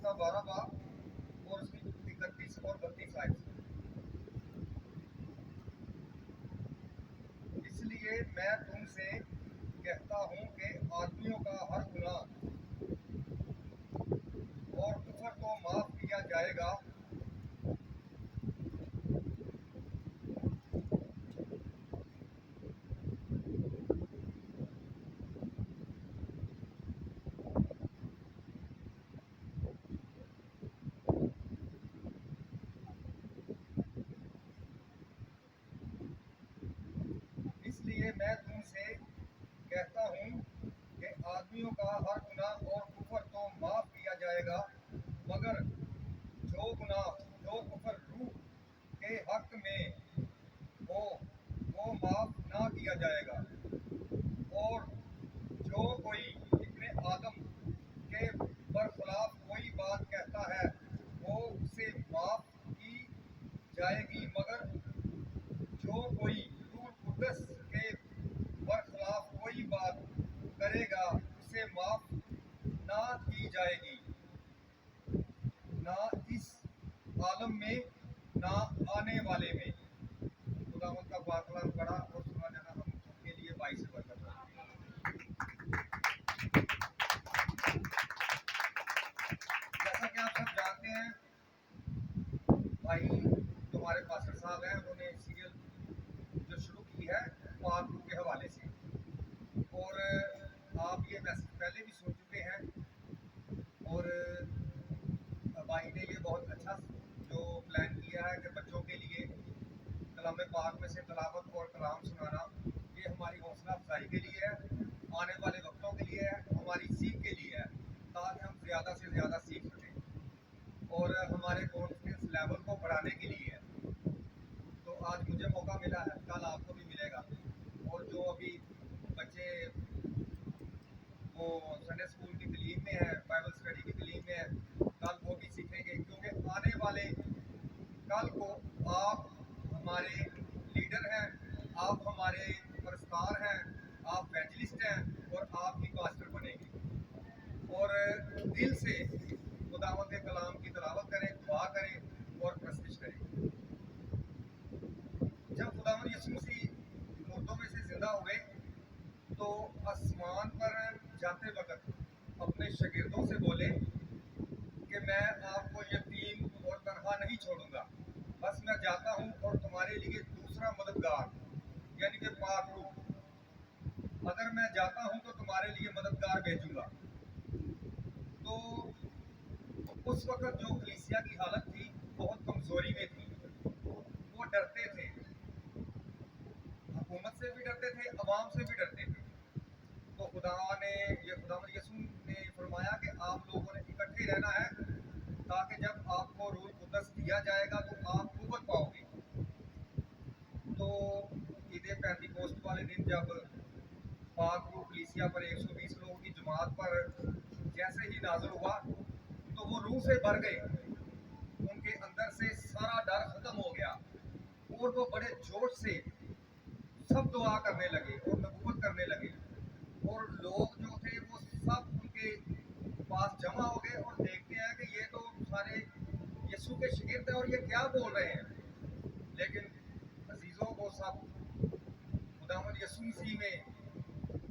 کا 12 बाब और उसकी 31 और 32 आयत। इसलिए मैं तुमसे कहता हूँ कि आदमियों का हर गुनाह और कुफर को माफ किया जाएगा, इसलिए मैं तुमसे कहता हूँ कि आदमियों का हर गुनाह और कुफर तो माफ किया जाएगा, मगर जो गुनाह जो कुफर रूह के हक में हो वो माफ ना किया जाएगा। और जो कोई इब्ने आदम के बरखिलाफ कोई बात कहता है वो उसे माफ की जाएगी, मगर जो कोई रूह कुद्दस के बरखिलाफ कोई बात करेगा उसे माफ ना की जाएगी, ना इस आलम में ना आने वाले में। खुदावंद का पाक कलाम पढ़ा और सुना जाना हम सबके लिए बाइस से बरकत हो। जैसा कि आप सब जानते हैं, भाई तुम्हारे पास्टर साहब हैं, उन्होंने सीरियल जो शुरू की है पाक रूह के हवाले से, और आप ये मैसेज पहले भी सुन चुके हैं। और भाई ने ये बहुत अच्छा जो प्लान किया है कि बच्चों के लिए कलाम पाक में से तलावत और कलाम सुनाना, ये हमारी हौसला अफजाई के लिए है, आने वाले वक्तों के लिए है, हमारी सीख के लिए है, ताकि हम ज़्यादा से ज़्यादा सीख सकें और हमारे कॉन्फिडेंस लेवल को बढ़ाने के लिए है। तो आज मुझे मौका मिला है, कल आपको भी मिलेगा। और जो अभी बच्चे वो संडे स्कूल की तालीम में है, बाइबल स्टडी की तालीम में है, कल वो भी सीखेंगे, क्योंकि आने वाले कल को आप हमारे लीडर हैं, आप हमारे परस्तार हैं, आप एवेंजलिस्ट हैं और आप ही पास्टर बनेंगे। और दिल से खुदावंद के कलाम की तिलावत करें, दुआ करें और प्रस्तुत करें। जब खुदावंद यीशु मसीह मुर्दों में से जिंदा हुए तो आसमान पर जाते वक्त अपने शागिर्दों से बोले कि मैं आपको यतीम और तनहा नहीं छोड़ूंगा, बस मैं जाता हूँ और तुम्हारे लिए दूसरा मददगार यानी कि पाक रूह, अगर मैं जाता हूँ तो तुम्हारे लिए मददगार भेजूंगा। तो उस वक्त जो कलीसिया की हालत थी बहुत कमजोरी में थी, वो डरते थे, हुकूमत से भी डरते थे, अवाम से भी डरते थे। तो खुदावंद यीशु ने फरमाया कि आप लोगों ने इकट्ठे रहना है, ताकि जब आपको रूह कुद्दस दिया जाएगा तो आप कुव्वत पाओगे। तो ईद पेंतीकोस्त वाले दिन जब पाक रूह कलीसिया पर 120 लोगों की जमात पर जैसे ही नाज़िल हुआ तो वो रूह से भर गए, उनके अंदर से सारा डर खत्म हो गया और वो बड़े जोश से सब दुआ करने लगे और नबूवत करने लगे। और लोग जो थे वो सब उनके पास जमा हो गए और देखते हैं कि ये तो सारे यीशु के शागिर्द हैं और ये क्या बोल रहे हैं। लेकिन अजीजों, वो सब खुदावंद यीशु मसीह में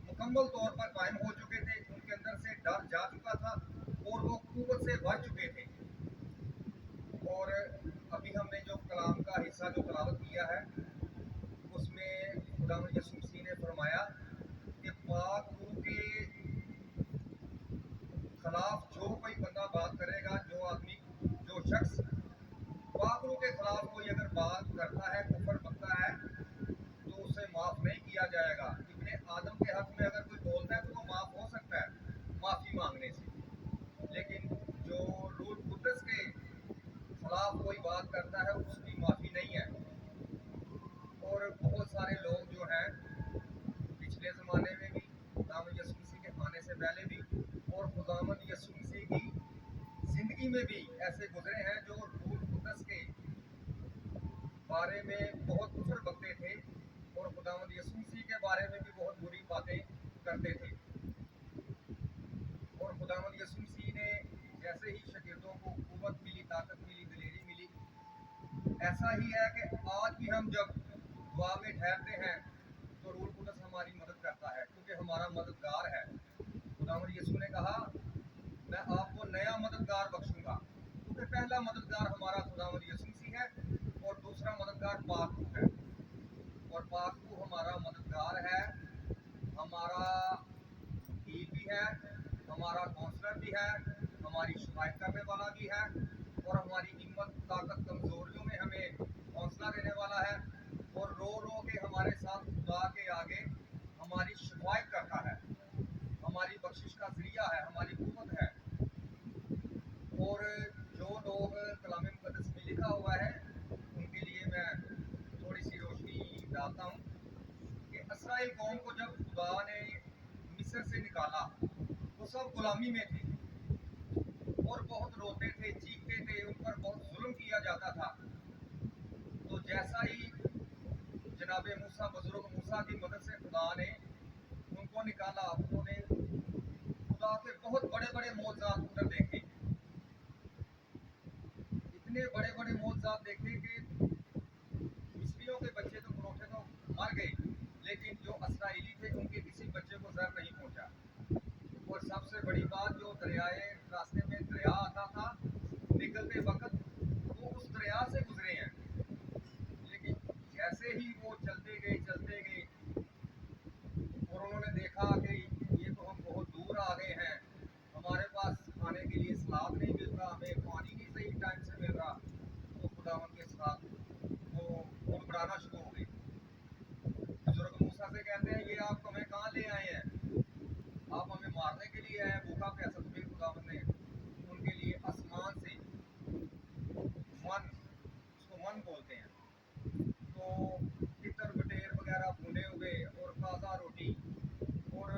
मुकम्मल तौर पर कायम हो चुके थे, उनके अंदर से डर जा चुका था और वो कुव्वत से भर चुके थे। और अभी हमने जो कलाम का हिस्सा जो तलावत किया है उसमें खुदावंद यीशु मसीह ने फरमाया कि पाक रूह के खिलाफ जो कोई बंदा बात करेगा, जो आदमी जो शख्स पाक रूह के खिलाफ कोई अगर बात करता है, कुफर बनता है, तो उसे माफ नहीं किया जाएगा। इब्ने आदम के हक में अगर कोई बोलता है तो वो माफ हो सकता है माफी मांगने से, लेकिन जो रूह कुद्दस के खिलाफ कोई बात करता है उसकी माफी नहीं है। और बहुत सारे लोग जो हैं पिछले ज़माने में भी, खुदावंद यीशु मसीह के आने से पहले भी और खुदावंद यीशु मसीह की ज़िंदगी में भी ऐसे गुजरे हैं जो रूह कुद्दस के बारे में बहुत कुफर बकते थे और खुदावंद यीशु मसीह के बारे में भी बहुत बुरी बातें करते थे। और खुदावंद यीशु मसीह ने जैसे ही शागिर्दों ऐसा ही है कि आज भी हम जब दुआ में ठहरते हैं तो रूह कुदस हमारी मदद करता है, क्योंकि हमारा मददगार है। खुदावंद यीशु ने कहा, मैं आपको नया मददगार बख्शूंगा, क्योंकि पहला मददगार हमारा खुदावंद यीशु मसीह है और दूसरा मददगार पाक रूह है। और पाक रूह हमारा मददगार है, हमारा वकील भी है, हमारा काउंसलर भी है, हमारी शिकायत करने वाला भी है, और हमारी हिम्मत ताकत कमजोरियों में हमें हौसला देने वाला है, और रो रो के हमारे साथ खुदा के आगे हमारी शिकायत करता है, हमारी बख्शिश का जरिया है, हमारी कुव्वत है। और जो लोग कलाम मुकद्दस में लिखा हुआ है उनके लिए मैं थोड़ी सी रोशनी डालता हूँ कि इसराइल कौम को जब खुदा ने मिस्र से निकाला, वो सब गुलामी में थे और बहुत रोते थे, चीखते थे, उन पर बहुत जुल्म किया जाता था। तो जैसा ही जनाब मूसा, बुजुर्ग मूसा की मदद से खुदा ने उनको निकाला, उन्होंने खुदा के बहुत बड़े बड़े मौजज़ात उधर देखे, इतने बड़े बड़े मौजज़ात देखे कि मिस्रियों के बच्चे तो परोठे तो मर गए, लेकिन जो इसराइली थे उनके किसी बच्चे को जर नहीं पहुंचा। और सबसे बड़ी बात, जो दरियाए रास्ते में दरिया आता था निकलते वक्त, वो उस दरिया से गुजरे हैं, लेकिन जैसे ही वो चलते गए और उन्होंने देखा कि ये तो हम बहुत दूर आ गए हैं, हमारे पास खाने के लिए सलाद नहीं मिल रहा, हमें पानी नहीं सही टाइम से मिल रहा, तो खुदावन के साथ वो मुड़मुड़ाना शुरू हो गए। बुजुर्ग मूसा से कहते हैं, ये आप हमें कहाँ ले आए हैं? आप हमें मारने के लिए आए, भूखा प्यासा। तो फिर खुदावन ने उनके लिए आसमान से मन, उसको मन बोलते हैं, तो तितर बटेर वगैरह भुने हुए और ताज़ा रोटी और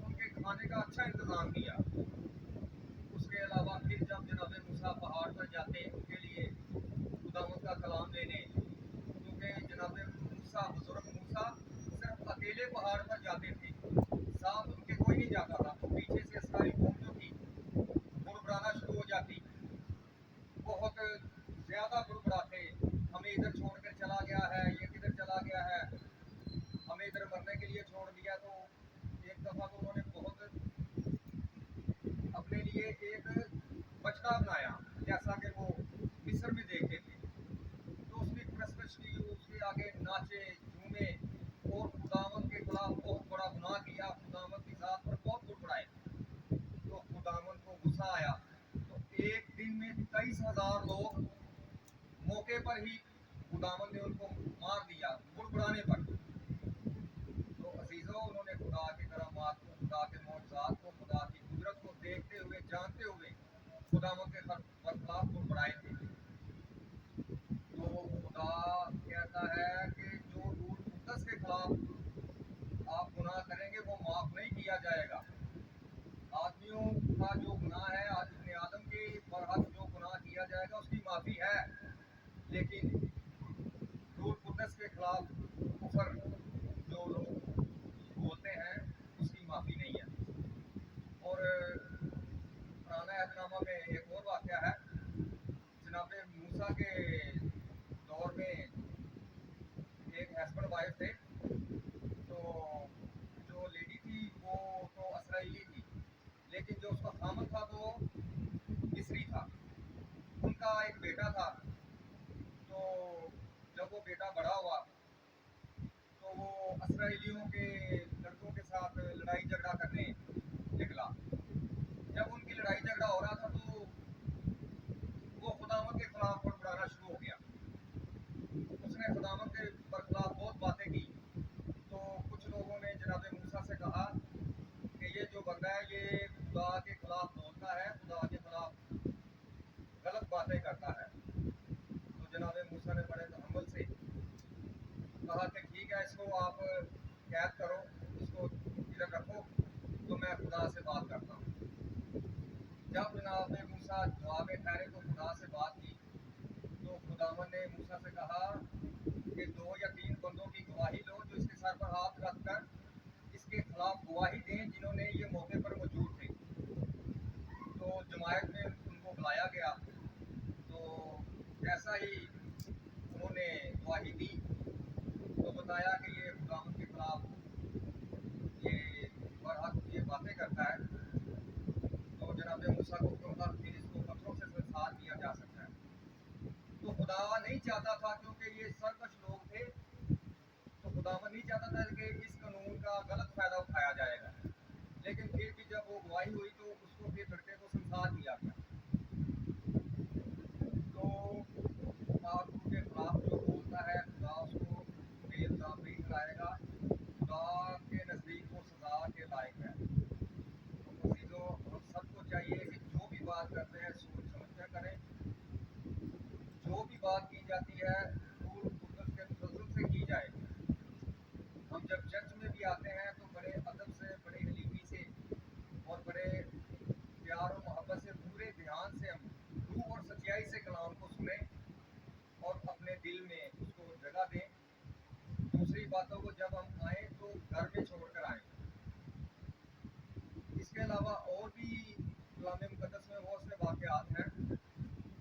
उनके खाने का अच्छा इंतज़ाम किया। उसके अलावा फिर जब जनाब मूसा पहाड़ पर जाते उनके लिए खुदावंद का कलाम लेने, क्योंकि जनाब मूसा, बुजुर्ग मूसा सिर्फ अकेले पहाड़ पर जाते थे, साथ उनके कोई नहीं जाता था। तो पीछे से इसराइल कौम जो थी बुड़बुड़ाना शुरू हो जाती, बहुत ज़्यादा बुड़बुड़ाते, हमें इधर छोड़कर चला गया है, ये किधर चला गया है, हमें इधर मरने के लिए छोड़ दिया। तो एक दफ़ा तो उन्होंने बहुत अपने लिए एक बचड़ा बनाया, जैसा कि वो मिस्र में देखते थे। तो उसकी परस्तिश की, उसके आगे नाचे झूमे और खुदावंद के खिलाफ बहुत बड़ा गुनाह किया, खुदावंद की जात पर बहुत बुड़बुड़ाए। तो खुदावंद को गुस्सा आया, तो एक दिन में 23,000 लोग मौके पर ही खुदावंद ने उनको मार दिया, बुड़बुड़ाने पर। तो अजीजों, उन्होंने खुदा के करामात को, खुदा के मौजज़ात को, खुदा की कुदरत को देखते हुए, जानते हुए खुदावंद के खिलाफ बुड़बुड़ाए थे। तो खुदा कहता है कि जो रूह कुद्दस के खिलाफ आप गुनाह करेंगे वो माफ़ नहीं किया जाएगा। आदमियों का जो गुनाह है, आज इब्ने आदम के बरहक जो गुनाह किया जाएगा उसकी माफ़ी है, लेकिन रूह कुद्दस के खिलाफ कुफर जो लोग बोलते हैं उसकी माफ़ी नहीं है। और पुराना अहदनामा में एक और वाक़या है, जनाब मूसा के दौर में एक हस्बैंड वाइफ थे। तो जो लेडी थी वो तो इसराइली थी, लेकिन जो उसका खामद था वो मिस्री था। उनका एक बेटा था। तो जब वो बेटा बड़ा हुआ तो वो इसराइलियों के लड़कों के साथ लड़ाई झगड़ा करने निकला। जब उनकी लड़ाई झगड़ा हो रहा था तो वो खुदावंद के खिलाफ बुड़बुड़ाना शुरू हो गया। उसने खुदावंद के खिलाफ बहुत बातें की। तो कुछ लोगों ने जनाब मूसा से कहा कि ये जो बंदा है ये खुदा के खिलाफ बोलता है, खुदा के खिलाफ गलत बातें करता है। तो जनाब मूसा ने बड़े तहम्मुल से कहा कि ठीक है, इसको आप कैद करो, इसको इधर रखो, तो मैं खुदा से बात करता हूँ। जब जनाब मूसा दुआ में ठहरे तो खुदा से बात की, तो खुदावन ने मूसा से कहा कि 2 या 3 बंदों की गवाही लो जो इसके सर पर हाथ रखकर इसके खिलाफ गवाही दें, जिन्होंने ये मौके पर मौजूद थे। तो जमायत में उनको बुलाया गया। तो जैसा ही खुदा नहीं चाहता था, क्योंकि ये सरकश लोग थे, तो खुदावन नहीं चाहता था कि इस कानून का गलत फायदा उठाया जाएगा। लेकिन फिर भी जब वो गवाही हुई तो उसको फिर लड़के को संसार दिया गया। तो आप के खिलाफ जो बोलता है, खुदा उसको बेइल्जाम नहीं ठहराएगा। खुदा के नज़दीक वो सजा के लायक है। तो अजीजों, हम सबको चाहिए कि जो भी बात करते हैं सोच समझ कर करें। जो भी बात की जाती है रूल कुदस के तसल्जुल से की जाए। हम जब चर्च में भी आते हैं तो बड़े अदब से, बड़े हलीमी से और बड़े प्यार और मोहब्बत से, पूरे ध्यान से हम रूह और सच्चाई से कलाम को सुने और अपने दिल में उसको जगह दें। दूसरी बातों को जब हम आए तो घर में छोड़ कर आएँ। इसके अलावा और भी कलाम मुकद्दस में बहुत से वाक़यात हैं।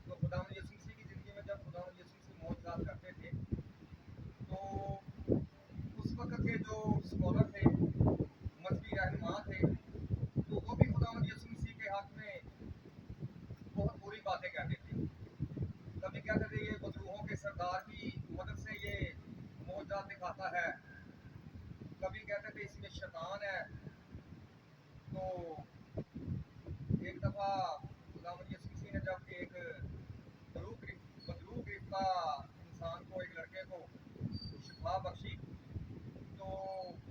तो खुदावंद यीशु मसीह की ज़िंदगी में जब खुदावंद यीशु मसीह मौजज़ात करते थे, तो उस वक़्त के जो स्कॉलर थे, मज़हबी रहनुमा थे, तो वो भी खुदावंद यीशु मसीह के हक़ में बहुत बुरी बातें कहते थे। कभी कहते थे ये बदरूहों के सरदार की मदद से ये मौजज़ात दिखाता है, कभी कहते थे इसमें शैतान है। तो एक दफ़ा खुदावंद यीशु मसीह ने जब एक बदरू गिरफ्ता इंसान को, एक लड़के को शिफा बख्शी, तो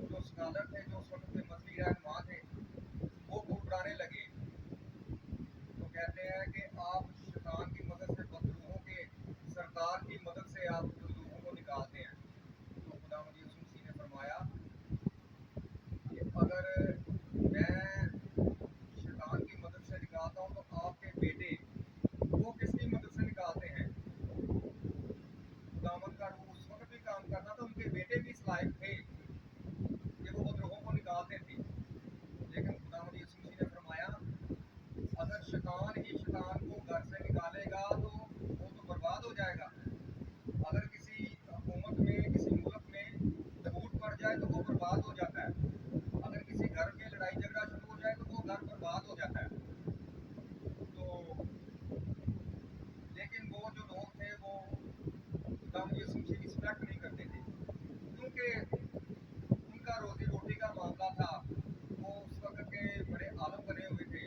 जो स्कॉलर थे, जो उस वक्त के मज़हबी रहनुमा थे, वो घबराने लगे। तो कहते हैं कि आप शैतान की मदद से, बदरूहों के सरदार की मदद से आप बदरूहों को निकालते हैं। तो खुदावंद यीशु मसीह ने फरमाया कि अगर मैं शैतान की मदद से निकालता हूँ तो आपके बेटे वो किसकी मदद से निकालते हैं? खुदावंद का रूह उस वक्त भी काम करना था, उनके बेटे भी इस लायक थे कि वो बदरूहों को निकालते थे। लेकिन खुदावंद यीशु मसीह ने फरमाया अगर शैतान ही शैतान को घर से निकालेगा तो वो तो बर्बाद हो जाएगा। अगर किसी हुकूमत में, किसी मुल्क में फूट पड़ जाए तो वो बर्बाद हो जाता है। अगर किसी घर में लड़ाई झगड़ा शुरू हो जाए तो वो घर बर्बाद हो जाता है। तो लेकिन वो जो लोग थे वो खुदावंद यीशु मसीह की रिस्पेक्ट नहीं करते थे, क्योंकि उनका रोजी रोटी का मामला था। वो उस वक्त के बड़े आलम बने हुए थे,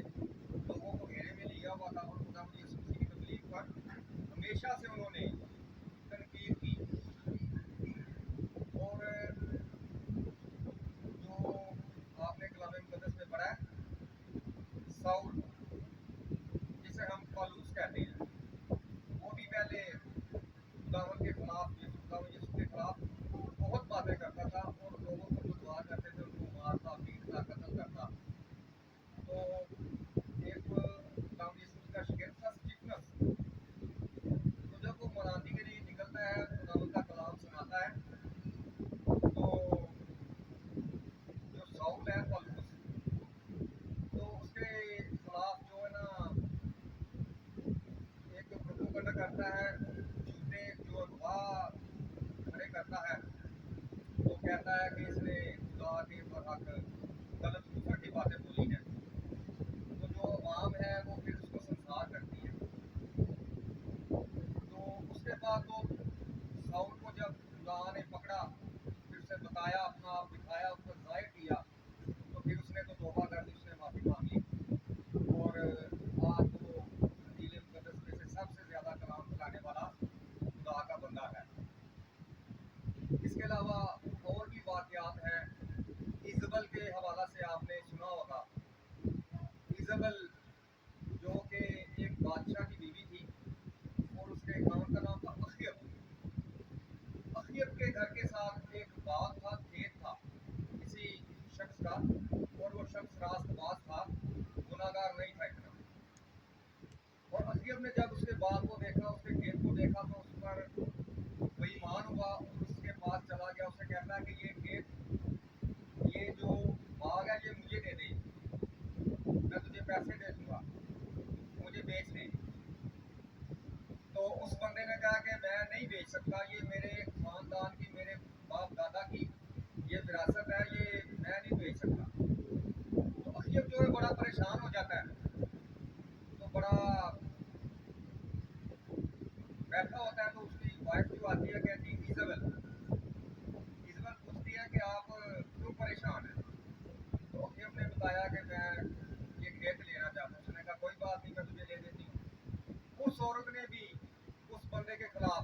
लोगों को घेरे में लिया हुआ था और खुदावंद यीशु मसीह की तबलीग पर हमेशा से उन्होंने तनकीद की। और जो आपने कलाम मुकद्दस में पढ़ा है, साउल जिसे हम पौलुस कहते हैं, वो भी पहले खुदावंद के खिलाफ, खुदावंद यीशु के खिलाफ बहुत बातें करता था और लोगों को जो दुआ करते थे उनको मारता, पीटता, कत्ल करता। तो एक खुदावंद यीशु का शागिर्द था स्टीफनस। तो जब वो मनांदी के लिए निकलता है, खुदावंद का कलाम सुनाता है, तो जो साउल है पौलुस, तो उसके खिलाफ जो है ना एक प्रोपोगंडा करता है, झूठे जो अफवाह खड़े करता है। तो कहता है कि इसने खुदा के बरहक गलत कुफर की बातें बोली हैं। तो जो अवाम है वो फिर उसको संसार करती है। तो उसके बाद तो साउल को जब खुदा ने पकड़ा, फिर उसे बताया, अपना आप दिखाया, उस पर जाहिर किया, तो फिर उसने तो तौबा कर ली, उसने माफ़ी मांग ली और आज वो इंजील मुकद्दस में से सबसे ज़्यादा कलाम फैलाने वाला खुदा का बंदा है। इसके अलावा और भी वाक़यात हैं। इज़बल के हवाला से आपने सुना होगा। इज़बल जो कि एक बादशाह की बीवी थी और उसके खानदान का नाम था अखियब। अखियब के घर के साथ एक बाग था, खेत था किसी शख्स का, और वो शख्स रास्तबाज था, गुनाहगार नहीं था इतना। और अखियब ने जब उसके बाग को देखा, उसके खेत को देखा, तो उस पर बेईमान हुआ और उसके पास चला गया। उसे कहता है कि ये खेत, ये जो बाग है, ये मुझे दे दे, मैं तुझे पैसे दे दूंगा, मुझे बेच दे। तो उस बंदे ने कहा कि मैं नहीं बेच सकता, ये मेरे खानदान की, मेरे बाप दादा की ये विरासत है, ये मैं नहीं बेच सकता। तो अखियब जो है बड़ा परेशान हो जाता है, तो बड़ा बैठा होता है, तो आती है, कहती है इजबल। इजबल पूछती है कि आप क्यों परेशान हैं। तो अखियम ने बताया कि मैं ये खेत लेना चाहता हूँ। उसने कहा कोई बात नहीं, मैं तुझे ले देती हूँ। उस औरत ने भी उस बंदे के खिलाफ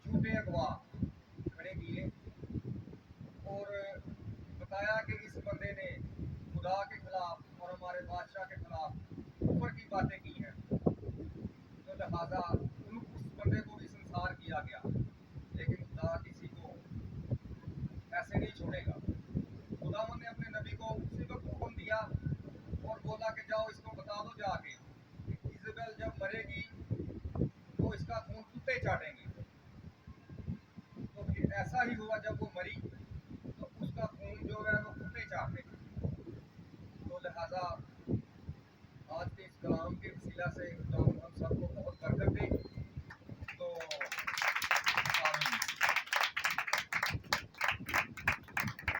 झूठे अगवा खड़े किए और बताया कि इस बंदे ने खुदा के खिलाफ और हमारे बादशाह के खिलाफ ऊपर की बातें की हैं। तो लिहाजा उस बंदे को भी संसार किया गया, लेकिन खुदा किसी को ऐसे नहीं छोड़ेगा। खुदावंद ने अपने नबी को उसी वक्त हुक्म दिया और बोला कि जाओ इसको बता दो जाके कि इजबेल जब मरेगी तो इसका खून कुत्ते चाटेंगे। तो फिर ऐसा ही हुआ, जब वो मरी तो उसका खून जो है वो कुत्ते चाटने लगे। तो लिहाजा आज के इस कलाम के वसीला से खुदा हम सबको बहुत बरकत दे